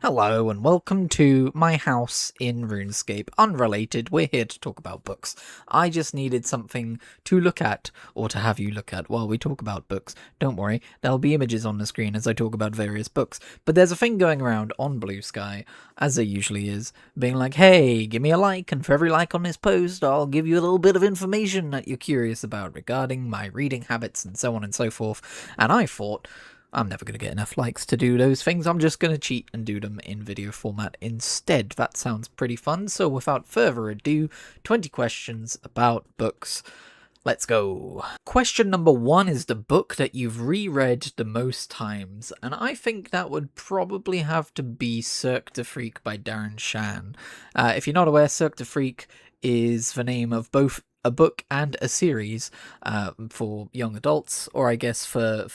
Hello and welcome to my house in RuneScape. Unrelated, we're here to talk about books. I just needed something to look at, or to have you look at while we talk about books. Don't worry, there'll be images on the screen as I talk about various books. But there's a thing going around on Blue Sky, as there usually is, being like, hey, give me a like, and for every like on this post, I'll give you a little bit of information that you're curious about regarding my reading habits and so on and so forth. And I thought, I'm never going to get enough likes to do those things. I'm just going to cheat and do them in video format instead. That sounds pretty fun. So without further ado, 20 questions about books. Let's go. Question number 1 is the book that you've reread the most times. And I think that would probably have to be Cirque du Freak by Darren Shan. If you're not aware, Cirque du Freak is the name of both a book and a series for young adults, or I guess for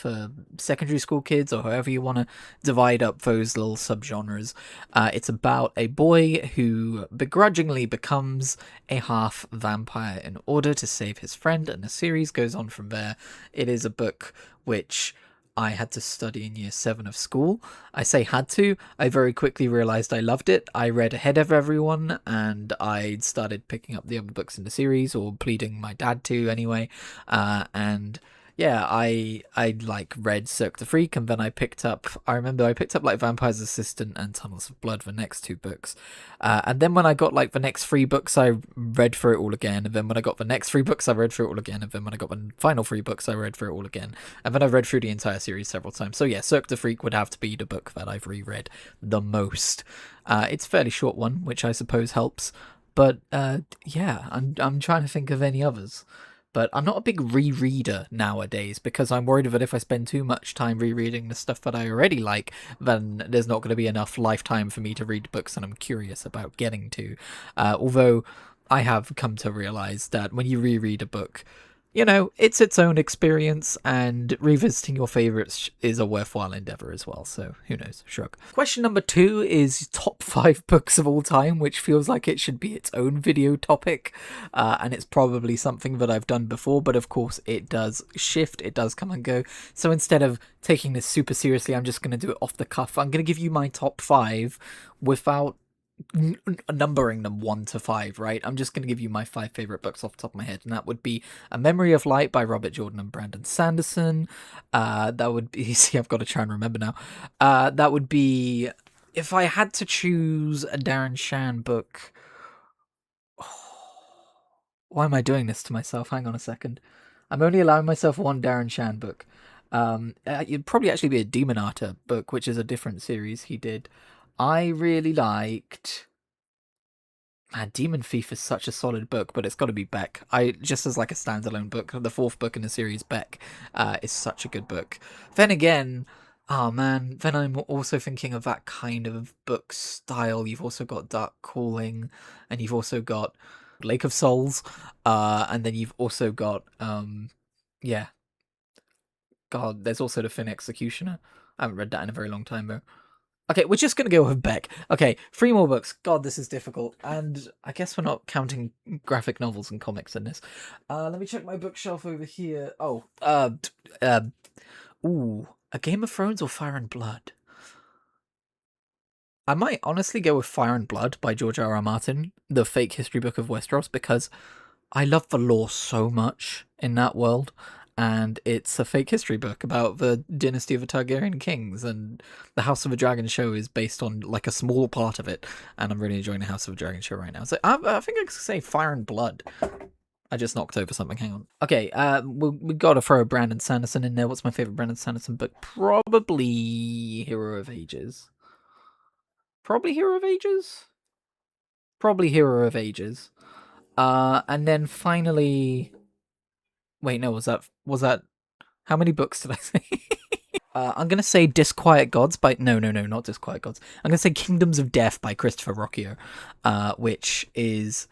secondary school kids, or however you want to divide up those little subgenres. It's about a boy who begrudgingly becomes a half vampire in order to save his friend, and the series goes on from there. It is a book which I had to study in year 7 of school. I say had to, I very quickly realised I loved it. I read ahead of everyone, and I started picking up the other books in the series, or pleading my dad to anyway, and yeah, I like read Cirque du Freak, and then I remember I picked up like Vampire's Assistant and Tunnels of Blood, the next 2 books. And then when I got like the next 3 books, I read through it all again. And then when I got the next 3 books, I read through it all again. And then when I got the final 3 books, I read through it all again. And then I read through the entire series several times. So yeah, Cirque du Freak would have to be the book that I've reread the most. It's a fairly short one, which I suppose helps. But yeah, I'm trying to think of any others. But I'm not a big rereader nowadays, because I'm worried that if I spend too much time rereading the stuff that I already like, then there's not going to be enough lifetime for me to read books that I'm curious about getting to. Although I have come to realize that when you reread a book, you know, it's its own experience, and revisiting your favorites is a worthwhile endeavor as well, so who knows, shrug. Question number 2 is top 5 books of all time, which feels like it should be its own video topic, and it's probably something that I've done before, but of course it does shift, it does come and go, so instead of taking this super seriously, I'm just going to do it off the cuff. I'm going to give you my top 5 without numbering them 1 to 5, right? I'm just going to give you my 5 favorite books off the top of my head, and that would be A Memory of Light by Robert Jordan and Brandon Sanderson. That would be, see, I've got to try and remember now. That would be, if I had to choose a Darren Shan book. Why am I doing this to myself? Hang on a second. I'm only allowing myself 1 Darren Shan book. It'd probably actually be a Demonata book, which is a different series he did. I really liked... Man, Demon Thief is such a solid book, but it's got to be Beck. Just as like a standalone book, the 4th book in the series, Beck, is such a good book. Then again, oh man, then I'm also thinking of that kind of book style. You've also got Dark Calling, and you've also got Lake of Souls, and then you've also got, yeah. God, there's also the Finn Executioner. I haven't read that in a very long time, though. Okay, we're just going to go with Beck. Okay, 3 more books. God, this is difficult. And I guess we're not counting graphic novels and comics in this. Let me check my bookshelf over here. Oh, ooh, A Game of Thrones or Fire and Blood? I might honestly go with Fire and Blood by George R.R. Martin, the fake history book of Westeros, because I love the lore so much in that world. And it's a fake history book about the dynasty of the Targaryen kings, and the House of the Dragon show is based on like a small part of it, and I'm really enjoying the House of the Dragon show right now. So I think I could say Fire and Blood. I just knocked over something, hang on. Okay, we gotta throw Brandon Sanderson in there. What's my favorite Brandon Sanderson book? Probably Hero of Ages. Probably Hero of Ages? Probably Hero of Ages. And then finally... Wait, no, was that... How many books did I say? I'm going to say Disquiet Gods by... No, not Disquiet Gods. I'm going to say Kingdoms of Death by Christopher Rocchio, which is...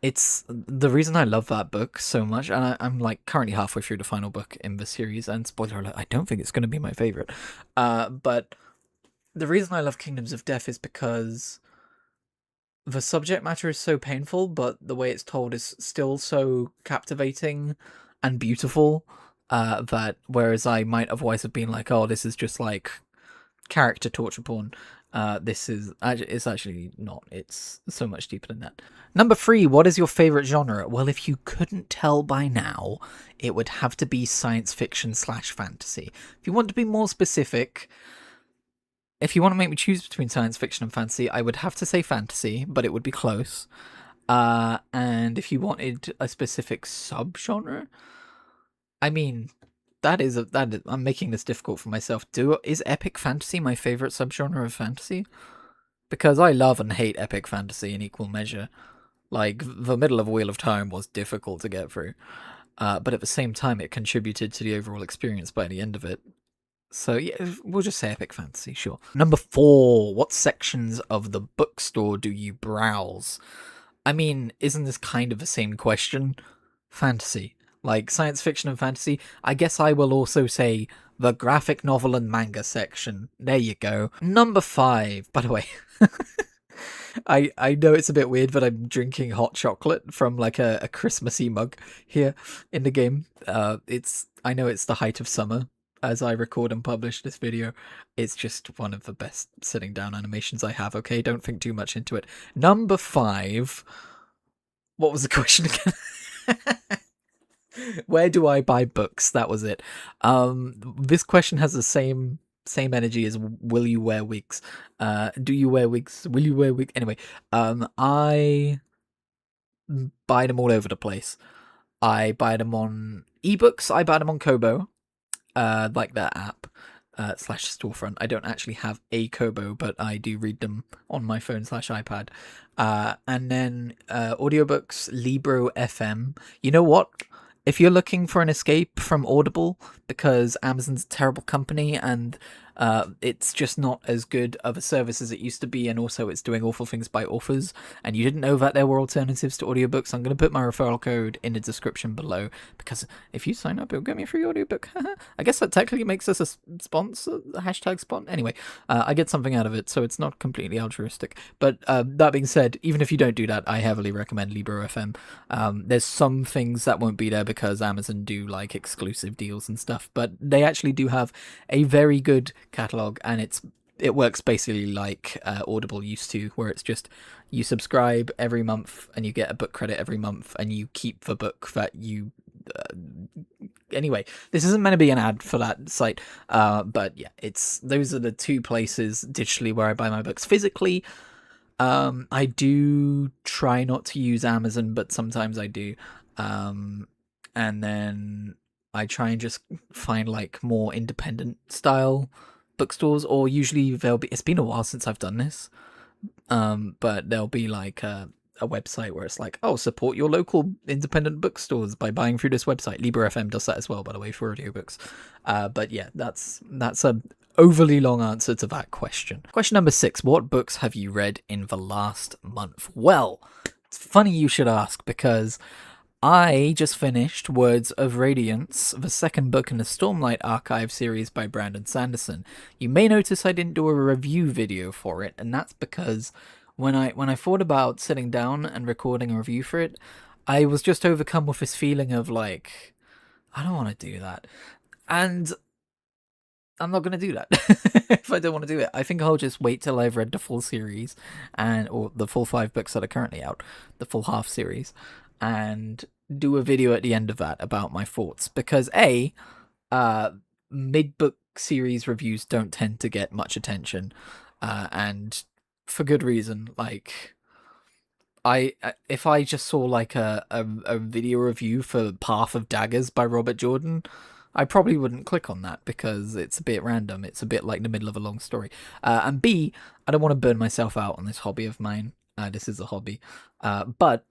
It's the reason I love that book so much, and I'm like currently halfway through the final book in the series, and spoiler alert, I don't think it's going to be my favorite. But the reason I love Kingdoms of Death is because the subject matter is so painful, but the way it's told is still so captivating and beautiful, that whereas I might otherwise have been like, oh, this is just like character torture porn, This is it's actually not. It's so much deeper than that. Number 3, what is your favorite genre? Well, if you couldn't tell by now, it would have to be science fiction / fantasy. If you want to be more specific, if you want to make me choose between science fiction and fantasy, I would have to say fantasy, but it would be close. And if you wanted a specific subgenre, I mean, I'm making this difficult for myself. Is epic fantasy my favorite subgenre of fantasy? Because I love and hate epic fantasy in equal measure. Like, the middle of Wheel of Time was difficult to get through, but at the same time, it contributed to the overall experience by the end of it. So yeah, we'll just say epic fantasy, sure. Number 4, what sections of the bookstore do you browse? I mean, isn't this kind of the same question? Fantasy. Like, science fiction and fantasy. I guess I will also say the graphic novel and manga section. There you go. Number 5, by the way. I know it's a bit weird, but I'm drinking hot chocolate from like a Christmassy mug here in the game. I know it's the height of summer as I record and publish this video. It's just one of the best sitting down animations I have, okay? Don't think too much into it. Number 5. What was the question again? Where do I buy books? That was it. This question has the same energy as will you wear wigs? Do you wear wigs? Will you wear wigs? Anyway, I buy them all over the place. I buy them on ebooks. I buy them on Kobo, like that app / storefront. I don't actually have a Kobo, but I do read them on my phone / iPad. And then audiobooks, Libro FM. You know what? If you're looking for an escape from Audible, because Amazon's a terrible company and it's just not as good of a service as it used to be, and also it's doing awful things by authors, and you didn't know that there were alternatives to audiobooks, I'm going to put my referral code in the description below, because if you sign up, it'll get me a free audiobook. I guess that technically makes us a sponsor, hashtag spon. Anyway, I get something out of it, so it's not completely altruistic. But that being said, even if you don't do that, I heavily recommend Libro FM. There's some things that won't be there because Amazon do like exclusive deals and stuff, but they actually do have a very good catalog, and it works basically like Audible used to, where it's just you subscribe every month and you get a book credit every month, and you keep the book that you anyway, this isn't meant to be an ad for that site, but yeah, those are the 2 places digitally where I buy my books. Physically, I do try not to use Amazon, but sometimes I do, and then I try and just find like more independent style bookstores, or usually it's been a while since I've done this, but there'll be like a website where it's like, oh, support your local independent bookstores by buying through this website. Libro FM does that as well, by the way, for audiobooks. But yeah, that's a overly long answer to that question. Question number 6, what books have you read in the last month? Well, it's funny you should ask, because I just finished Words of Radiance, the second book in the Stormlight Archive series by Brandon Sanderson. You may notice I didn't do a review video for it, and that's because when I thought about sitting down and recording a review for it, I was just overcome with this feeling of like, I don't want to do that. And I'm not going to do that if I don't want to do it. I think I'll just wait till I've read the full series, or the full 5 books that are currently out, the full half series, and do a video at the end of that about my thoughts, because mid-book series reviews don't tend to get much attention, and for good reason. Like, if I just saw like a video review for Path of Daggers by Robert Jordan, I probably wouldn't click on that because it's a bit random. It's a bit like the middle of a long story. And B, I don't want to burn myself out on this hobby of mine. This is a hobby. But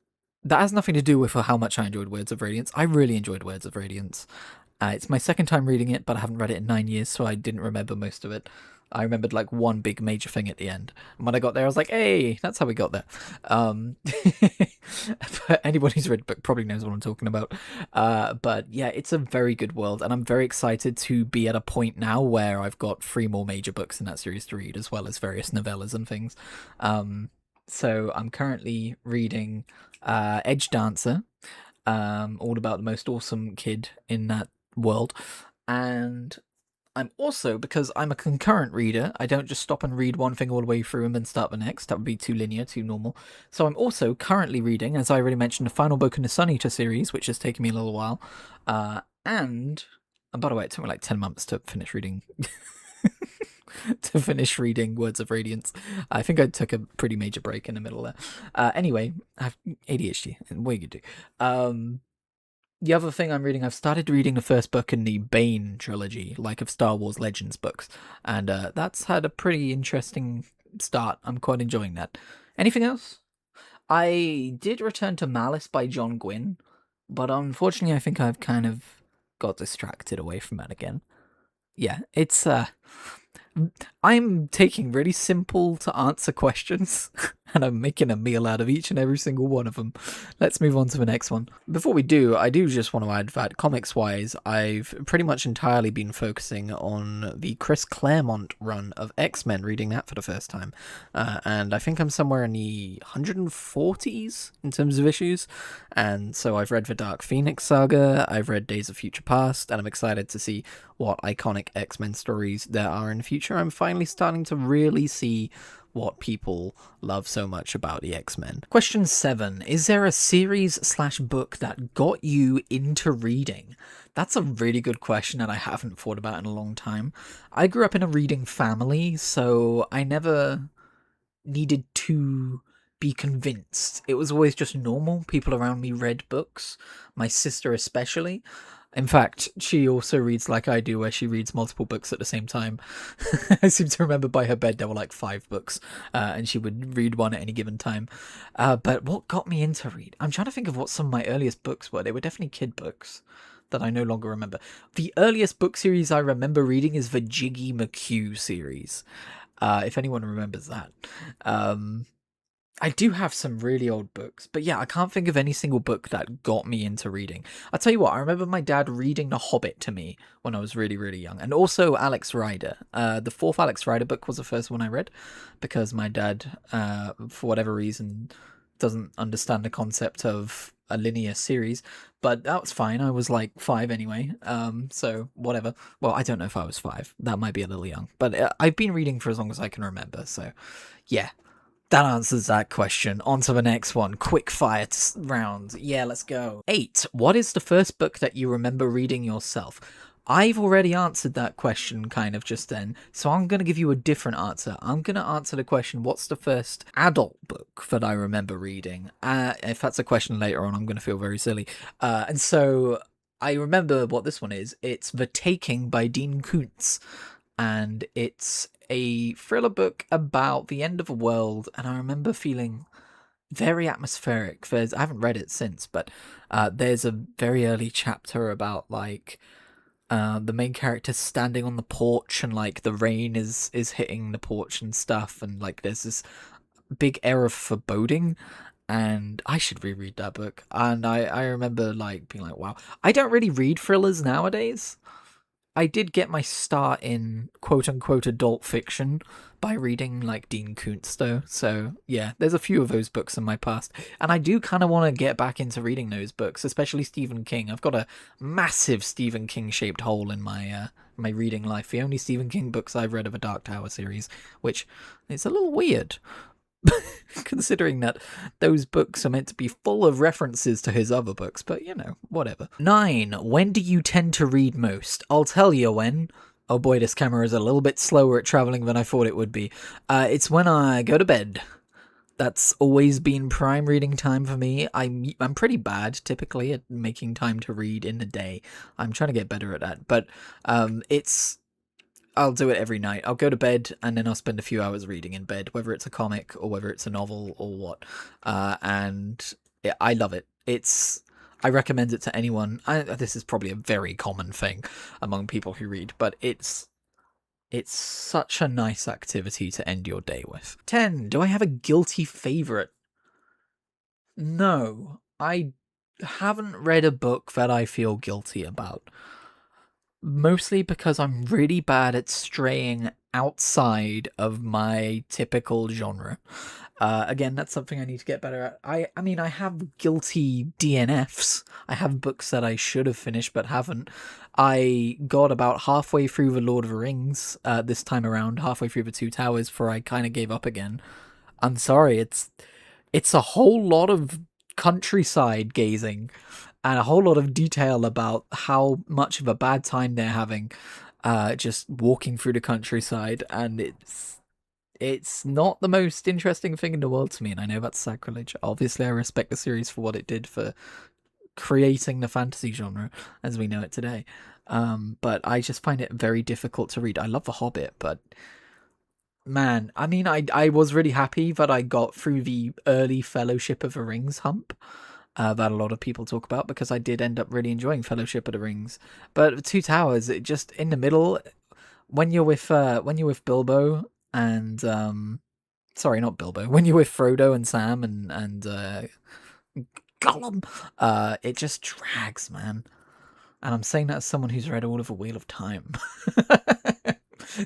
that has nothing to do with how much I enjoyed Words of Radiance. I really enjoyed Words of Radiance. It's my second time reading it, but I haven't read it in 9 years, so I didn't remember most of it. I remembered like one big major thing at the end. And when I got there, I was like, hey, that's how we got there. But anyone who's read the book probably knows what I'm talking about. But yeah, it's a very good world, and I'm very excited to be at a point now where I've got 3 more major books in that series to read, as well as various novellas and things. So I'm currently reading Edge Dancer, all about the most awesome kid in that world, and I'm also, because I'm a concurrent reader, I don't just stop and read one thing all the way through and then start the next. That would be too linear, too normal. So I'm also currently reading, as I already mentioned, the final book in the Sun Eater series, which has taken me a little while. And by the way, it took me like 10 months to finish reading. To finish reading Words of Radiance. I think I took a pretty major break in the middle there. Anyway, I have ADHD, and what you do. The other thing I'm reading, I've started reading the first book in the Bane trilogy, like of Star Wars Legends books, and that's had a pretty interesting start. I'm quite enjoying that. Anything else? I did return to Malice by John Gwynne, but unfortunately, I think I've kind of got distracted away from that again. Yeah, it's I'm taking really simple to answer questions and I'm making a meal out of each and every single one of them. Let's move on to the next one. Before we do, I do just want to add that comics-wise, I've pretty much entirely been focusing on the Chris Claremont run of X-Men, reading that for the first time. And I think I'm somewhere in the 140s in terms of issues. And so I've read the Dark Phoenix saga, I've read Days of Future Past, and I'm excited to see what iconic X-Men stories there are in the future. I'm finally starting to really see what people love so much about the X-Men. Question 7. Is there a series/book that got you into reading? That's a really good question that I haven't thought about in a long time. I grew up in a reading family, so I never needed to be convinced. It was always just normal. People around me read books, my sister especially. In fact, she also reads like I do, where she reads multiple books at the same time. I seem to remember by her bed there were like 5 books, and she would read one at any given time. But what got me into read? I'm trying to think of what some of my earliest books were. They were definitely kid books that I no longer remember. The earliest book series I remember reading is the Jiggy McHugh series, if anyone remembers that. I do have some really old books, but yeah, I can't think of any single book that got me into reading. I'll tell you what, I remember my dad reading The Hobbit to me when I was really, really young, and also Alex Rider. The 4th Alex Rider book was the first one I read, because my dad, for whatever reason, doesn't understand the concept of a linear series, but that was fine. I was like 5 anyway, so whatever. Well, I don't know if I was 5. That might be a little young, but I've been reading for as long as I can remember, so yeah. That answers that question. On to the next one. Quick fire round. Yeah, let's go. 8. What is the first book that you remember reading yourself? I've already answered that question kind of just then, so I'm going to give you a different answer. I'm going to answer the question, what's the first adult book that I remember reading? If that's a question later on, I'm going to feel very silly. And so I remember what this one is. It's The Taking by Dean Koontz. And it's a thriller book about the end of a world, and I remember feeling very atmospheric. I haven't read it since, but there's a very early chapter about like the main character standing on the porch, and like the rain is hitting the porch and stuff, and like there's this big air of foreboding. And I should reread that book. And I remember like being like, wow. I don't really read thrillers nowadays. I did get my start in quote-unquote adult fiction by reading, like, Dean Koontz, though. So, yeah, there's a few of those books in my past. And I do kind of want to get back into reading those books, especially Stephen King. I've got a massive Stephen King-shaped hole in my my reading life. The only Stephen King books I've read are the Dark Tower series, which is a little weird. Considering that those books are meant to be full of references to his other books, but you know, whatever. 9. When do you tend to read most? I'll tell you when. Oh boy, this camera is a little bit slower at traveling than I thought it would be. It's when I go to bed. That's always been prime reading time for me. I'm pretty bad typically at making time to read in the day. I'm trying to get better at that, but I'll do it every night. I'll go to bed and then I'll spend a few hours reading in bed, whether it's a comic or whether it's a novel or what. And yeah, I love it. I recommend it to anyone. This is probably a very common thing among people who read, but it's such a nice activity to end your day with. 10. Do I have a guilty favorite? No, I haven't read a book that I feel guilty about. Mostly because I'm really bad at straying outside of my typical genre. Again, that's something I need to get better at. I mean, I have guilty DNFs. I have books that I should have finished but haven't. I got about halfway through the Lord of the Rings this time around, halfway through the Two Towers, before I kind of gave up again. I'm sorry, it's a whole lot of countryside gazing and a whole lot of detail about how much of a bad time they're having just walking through the countryside, and it's not the most interesting thing in the world to me, and I know that's sacrilege. Obviously, I respect the series for what it did for creating the fantasy genre as we know it today. But I just find it very difficult to read. I love The Hobbit, but man, I mean, I was really happy that I got through the early Fellowship of the Rings hump that a lot of people talk about, because I did end up really enjoying Fellowship of the Rings. But Two Towers, it just in the middle, when you're with Bilbo and sorry, not Bilbo, when you're with Frodo and Sam and Gollum, it just drags, man. And I'm saying that as someone who's read all of The Wheel of Time.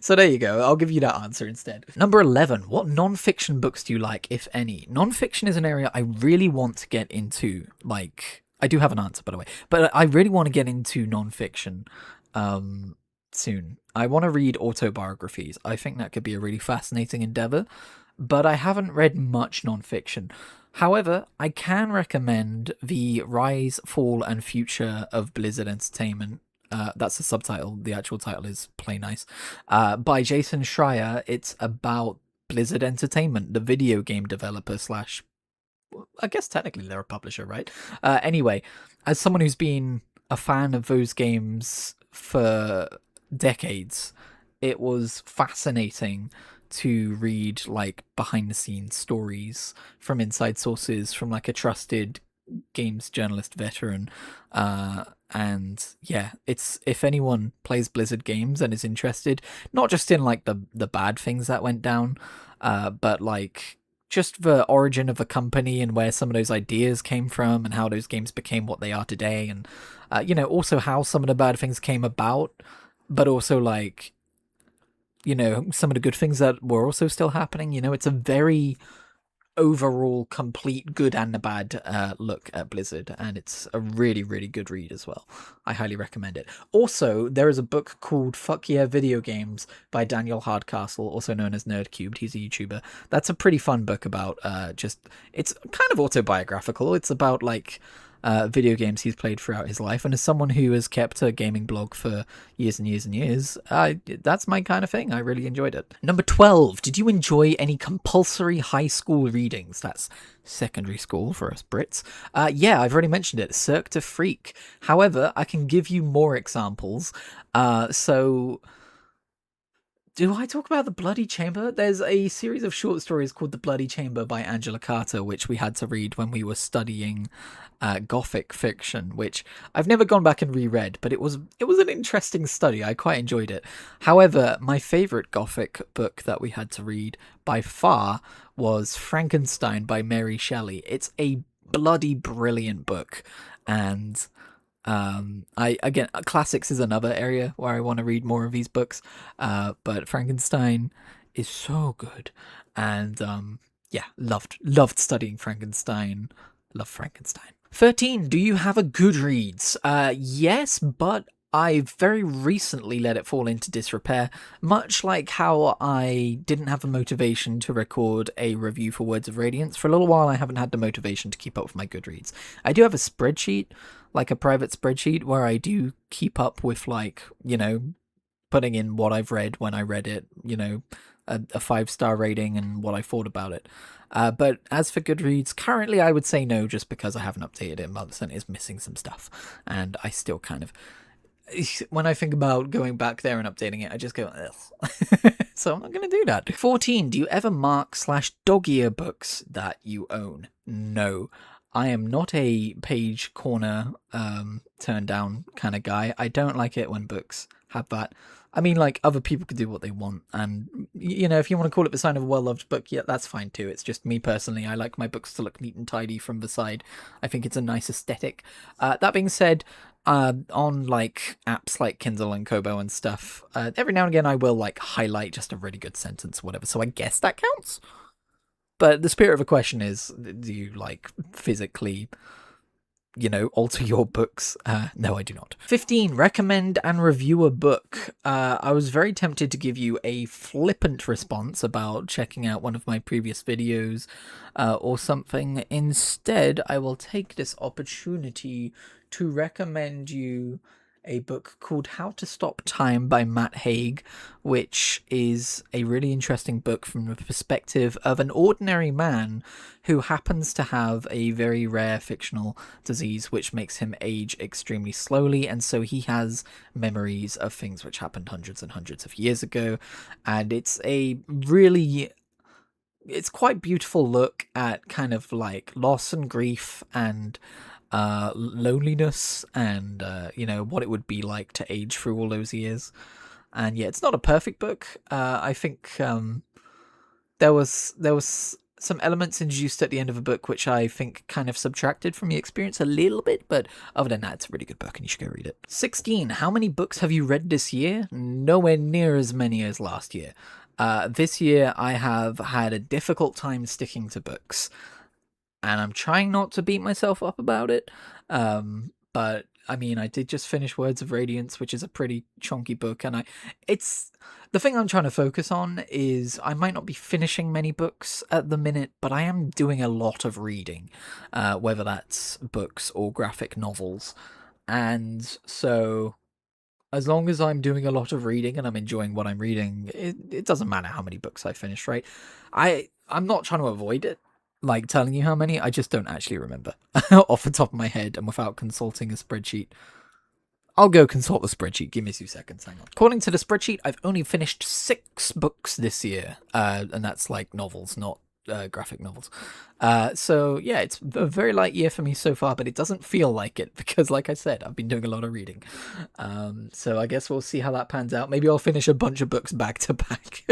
So there you go. I'll give you that answer instead. Number 11. What non-fiction books do you like, if any? Non-fiction is an area I really want to get into. Like, I do have an answer, by the way. But I really want to get into non-fiction soon. I want to read autobiographies. I think that could be a really fascinating endeavor. But I haven't read much non-fiction. However, I can recommend the Rise, Fall, and Future of Blizzard Entertainment. That's the subtitle. The actual title is Play Nice. By Jason Schreier. It's about Blizzard Entertainment, the video game developer slash... I guess technically they're a publisher, right? Anyway, as someone who's been a fan of those games for decades, it was fascinating to read like behind the scenes stories from inside sources from like a trusted games journalist veteran. And yeah, it's, if anyone plays Blizzard games and is interested, not just in like the bad things that went down, but like just the origin of the company and where some of those ideas came from and how those games became what they are today, and also how some of the bad things came about, but also like some of the good things that were also still happening. It's a very overall complete good and the bad look at Blizzard, and it's a really, really good read as well. I highly recommend it. Also, there is a book called Fuck Yeah Video Games by Daniel Hardcastle, also known as Nerdcubed. He's a YouTuber. That's a pretty fun book about it's kind of autobiographical. It's about like video games he's played throughout his life, and as someone who has kept a gaming blog for years and years and years, that's my kind of thing. I really enjoyed it. Number 12. Did you enjoy any compulsory high school readings? That's secondary school for us Brits. Yeah, I've already mentioned it. Cirque du Freak. However, I can give you more examples. So do I talk about The Bloody Chamber? There's a series of short stories called The Bloody Chamber by Angela Carter, which we had to read when we were studying Gothic fiction, which I've never gone back and reread, but it was an interesting study. I quite enjoyed it. However, my favorite Gothic book that we had to read by far was Frankenstein by Mary Shelley. It's a bloody brilliant book, and classics is another area where I want to read more of these books, but Frankenstein is so good, and loved studying Frankenstein. Love Frankenstein. 13. Do you have a Goodreads? Yes, but I very recently let it fall into disrepair, much like how I didn't have the motivation to record a review for Words of Radiance. For a little while, I haven't had the motivation to keep up with my Goodreads. I do have a spreadsheet, like a private spreadsheet, where I do keep up with, like, putting in what I've read when I read it, a 5-star rating and what I thought about it. But as for Goodreads, currently I would say no, just because I haven't updated it in months and it's missing some stuff. And I still kind of... when I think about going back there and updating it, I just go, ugh. So I'm not going to do that. 14. Do you ever mark / dog ear books that you own? No. I am not a page corner turn down kind of guy. I don't like it when books have that. I mean, like, other people could do what they want, and, if you want to call it the sign of a well-loved book, yeah, that's fine too. It's just me personally, I like my books to look neat and tidy from the side. I think it's a nice aesthetic. That being said, on, like, apps like Kindle and Kobo and stuff, every now and again I will, like, highlight just a really good sentence or whatever, so I guess that counts. But the spirit of the question is, do you, like, physically alter your books. No, I do not. 15, recommend and review a book. I was very tempted to give you a flippant response about checking out one of my previous videos or something. Instead, I will take this opportunity to recommend you a book called How to Stop Time by Matt Haig, which is a really interesting book from the perspective of an ordinary man who happens to have a very rare fictional disease which makes him age extremely slowly, and so he has memories of things which happened hundreds and hundreds of years ago. And it's quite beautiful look at kind of like loss and grief and loneliness and what it would be like to age through all those years. And yeah, it's not a perfect book. I think there was some elements introduced at the end of a book which I think kind of subtracted from the experience a little bit, but other than that, it's a really good book and you should go read it. 16, how many books have you read this year? Nowhere near as many as last year. This year I have had a difficult time sticking to books, and I'm trying not to beat myself up about it. But I mean, I did just finish Words of Radiance, which is a pretty chunky book, and it's the thing I'm trying to focus on is I might not be finishing many books at the minute, but I am doing a lot of reading, whether that's books or graphic novels. And so as long as I'm doing a lot of reading and I'm enjoying what I'm reading, it doesn't matter how many books I finish, right? I'm not trying to avoid it, like telling you how many. I just don't actually remember off the top of my head and without consulting a spreadsheet. I'll go consult the spreadsheet. Give me 2 seconds. Hang on. According to the spreadsheet, I've only finished 6 books this year, and that's like novels, not graphic novels. So yeah, it's a very light year for me so far, but it doesn't feel like it because, like I said, I've been doing a lot of reading. So I guess we'll see how that pans out. Maybe I'll finish a bunch of books back to back.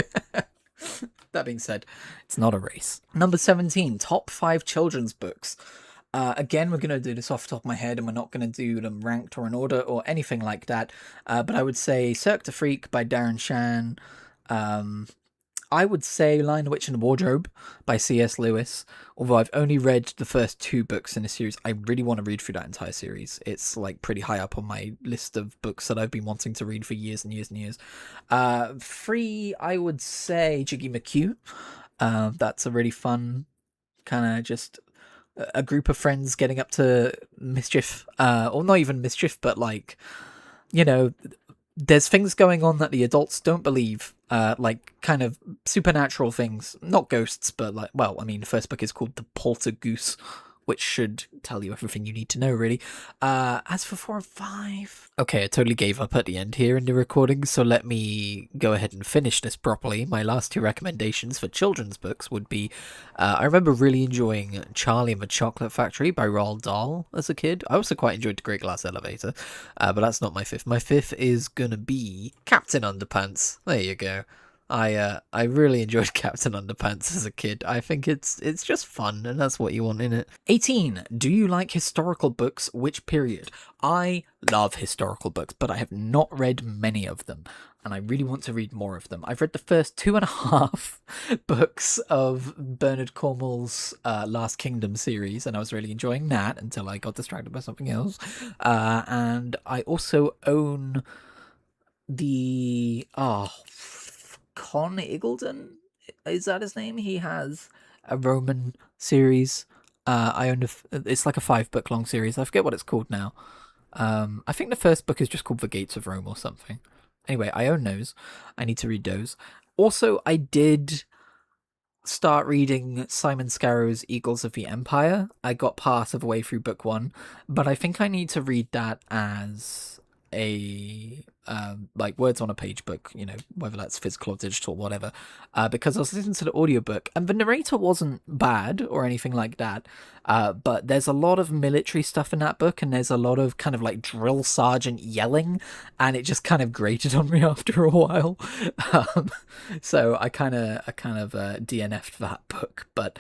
That being said, it's not a race. Number 17, top 5 children's books. Again, we're going to do this off the top of my head, and we're not going to do them ranked or in order or anything like that. But I would say Cirque du Freak by Darren Shan. I would say Lion, the Witch, and the Wardrobe by C.S. Lewis. Although I've only read the first 2 books in the series, I really want to read through that entire series. It's like pretty high up on my list of books that I've been wanting to read for years and years and years. 3, I would say Jiggy McHugh. That's a really fun kind of just a group of friends getting up to mischief, or not even mischief, but like, there's things going on that the adults don't believe, like kind of supernatural things, not ghosts, but like, well, I mean, the first book is called The Poltergoose, which should tell you everything you need to know, really. As for 4 and 5... Okay, I totally gave up at the end here in the recording, so let me go ahead and finish this properly. My last 2 recommendations for children's books would be, I remember really enjoying Charlie and the Chocolate Factory by Roald Dahl as a kid. I also quite enjoyed The Great Glass Elevator, but that's not my 5th. My 5th is gonna be Captain Underpants. There you go. I really enjoyed Captain Underpants as a kid. I think it's just fun, and that's what you want in it. 18. Do you like historical books? Which period? I love historical books, but I have not read many of them, and I really want to read more of them. I've read the first 2.5 books of Bernard Cornwell's Last Kingdom series, and I was really enjoying that until I got distracted by something else. And I also own the... Con Eagleton? Is that his name? He has a Roman series. I own it's like a 5-book long series. I forget what it's called now. I think the first book is just called The Gates of Rome or something. Anyway, I own those. I need to read those. Also, I did start reading Simon Scarrow's Eagles of the Empire. I got part of the way through book 1, but I think I need to read that as a like words on a page book, whether that's physical or digital, whatever, because I was listening to the audiobook and the narrator wasn't bad or anything like that, but there's a lot of military stuff in that book, and there's a lot of kind of like drill sergeant yelling, and it just kind of grated on me after a while. So I kind of DNF'd that book, but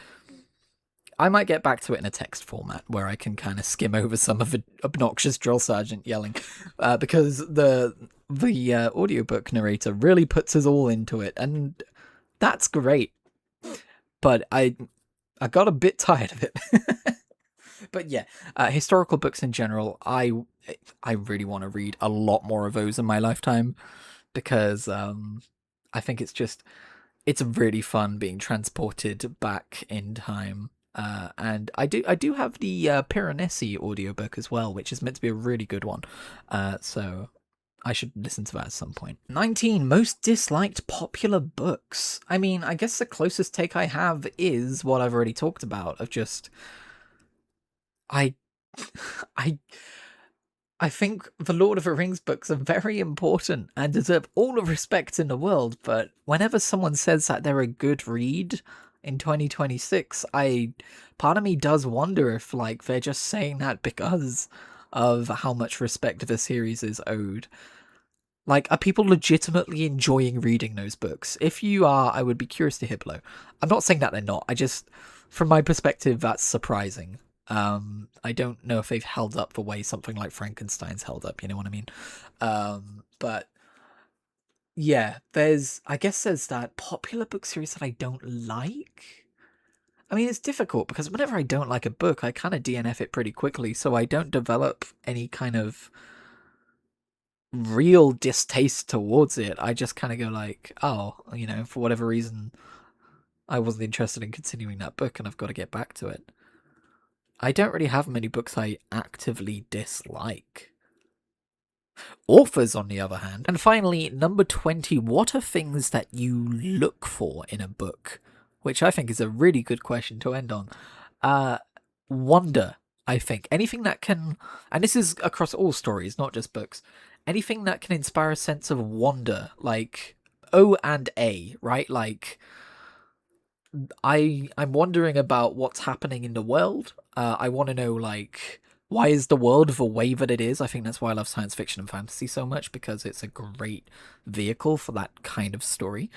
I might get back to it in a text format where I can kind of skim over some of the obnoxious drill sergeant yelling, because the audiobook narrator really puts us all into it, and that's great. But I got a bit tired of it. But yeah, historical books in general, I really want to read a lot more of those in my lifetime because I think it's really fun being transported back in time. And I do have the Piranesi audiobook as well, which is meant to be a really good one. So I should listen to that at some point. 19 most disliked popular books. I mean, I guess the closest take I have is what I've already talked about of just I I I think the Lord of the Rings books are very important and deserve all the respect in the world, but whenever someone says that they're a good read in 2026, part of me does wonder if like they're just saying that because of how much respect the series is owed. Like, are people legitimately enjoying reading those books? If you are, I would be curious to hear below. I'm not saying that they're not. From my perspective, that's surprising. I don't know if they've held up the way something like Frankenstein's held up. You know what I mean? But yeah, I guess there's that popular book series that I don't like. I mean, it's difficult because whenever I don't like a book, I kind of DNF it pretty quickly, so I don't develop any kind of real distaste towards it. I just kind of go like, oh, for whatever reason, I wasn't interested in continuing that book and I've got to get back to it. I don't really have many books I actively dislike. Authors, on the other hand. And finally, number 20, what are things that you look for in a book? Which I think is a really good question to end on. Wonder, I think. Anything that can, and this is across all stories, not just books, anything that can inspire a sense of wonder, like O and A, right? Like, I'm wondering about what's happening in the world. I want to know, like, why is the world the way that it is? I think that's why I love science fiction and fantasy so much, because it's a great vehicle for that kind of story.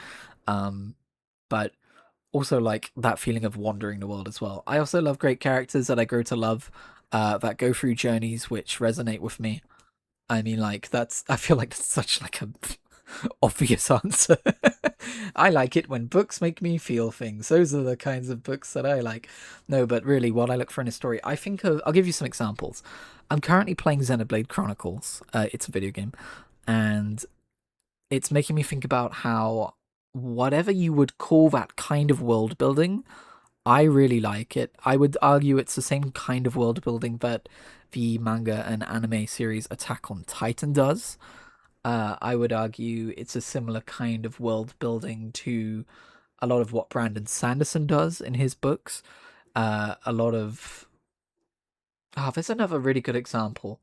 But also, like, that feeling of wandering the world as well. I also love great characters that I grow to love, that go through journeys which resonate with me. I mean, like, I feel like that's such, like, a obvious answer. I like it when books make me feel things. Those are the kinds of books that I like. No, but really, what I look for in a story, I'll give you some examples. I'm currently playing Xenoblade Chronicles. It's a video game, and it's making me think about how whatever you would call that kind of world building, I really like it. I would argue it's the same kind of world building that the manga and anime series Attack on Titan does. I would argue it's a similar kind of world building to a lot of what Brandon Sanderson does in his books. A lot of... there's another really good example.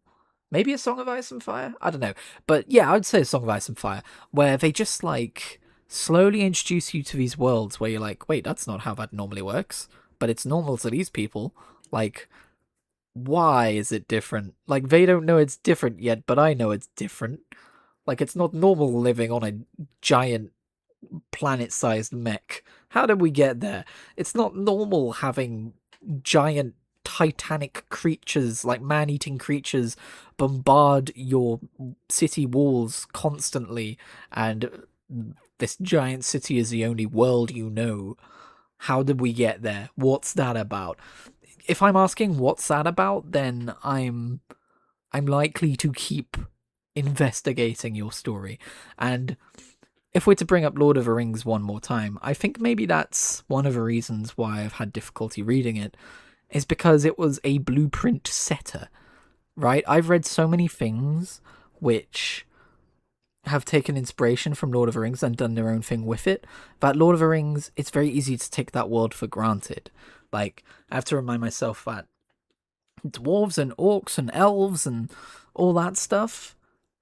Maybe A Song of Ice and Fire? I don't know. But yeah, I'd say A Song of Ice and Fire, where they just, like, slowly introduce you to these worlds where you're like, wait, that's not how that normally works. But it's normal to these people. Like, why is it different? Like, they don't know it's different yet, but I know it's different. Like, it's not normal living on a giant planet-sized mech. How did we get there? It's not normal having giant titanic creatures, like man-eating creatures, bombard your city walls constantly, and this giant city is the only world you know. How did we get there? What's that about? If I'm asking what's that about, then I'm likely to keep investigating your story. And if we're to bring up Lord of the Rings one more time, I think maybe that's one of the reasons why I've had difficulty reading it, is because it was a blueprint setter, right? I've read so many things which have taken inspiration from Lord of the Rings and done their own thing with it, that Lord of the Rings, it's very easy to take that world for granted. Like, I have to remind myself that dwarves and orcs and elves and all that stuff,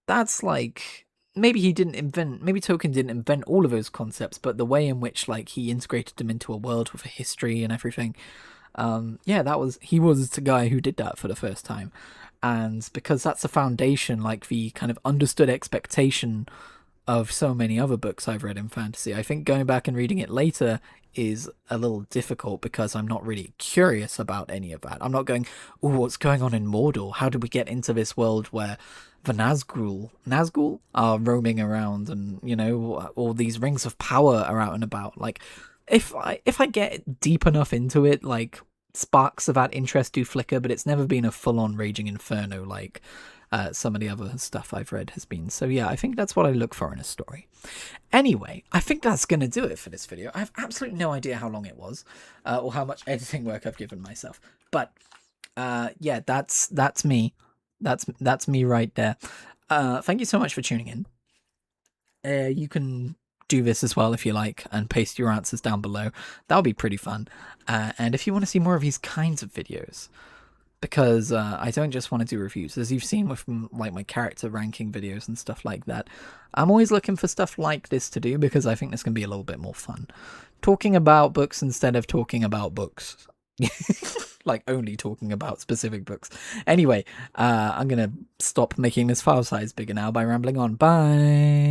that's like, maybe Tolkien didn't invent all of those concepts, but the way in which, like, he integrated them into a world with a history and everything, he was the guy who did that for the first time. And because that's the foundation, like the kind of understood expectation of so many other books I've read in fantasy, I think going back and reading it later is a little difficult because I'm not really curious about any of that. I'm not going, oh, what's going on in Mordor? How did we get into this world where the Nazgul are roaming around, and, you know, all these rings of power are out and about? Like, if I get deep enough into it, like, sparks of that interest do flicker, but it's never been a full-on raging inferno like some of the other stuff I've read has been. So yeah, I think that's what I look for in a story. Anyway, I think that's going to do it for this video. I have absolutely no idea how long it was, or how much editing work I've given myself. But yeah, that's me. That's me right there. Thank you so much for tuning in. You can do this as well if you like, and paste your answers down below. That'll be pretty fun. And if you want to see more of these kinds of videos, because I don't just want to do reviews, as you've seen with like my character ranking videos and stuff like that. I'm always looking for stuff like this to do because I think this can be a little bit more fun. Talking about books instead of talking about books. Like only talking about specific books. Anyway, I'm gonna stop making this file size bigger now by rambling on. Bye!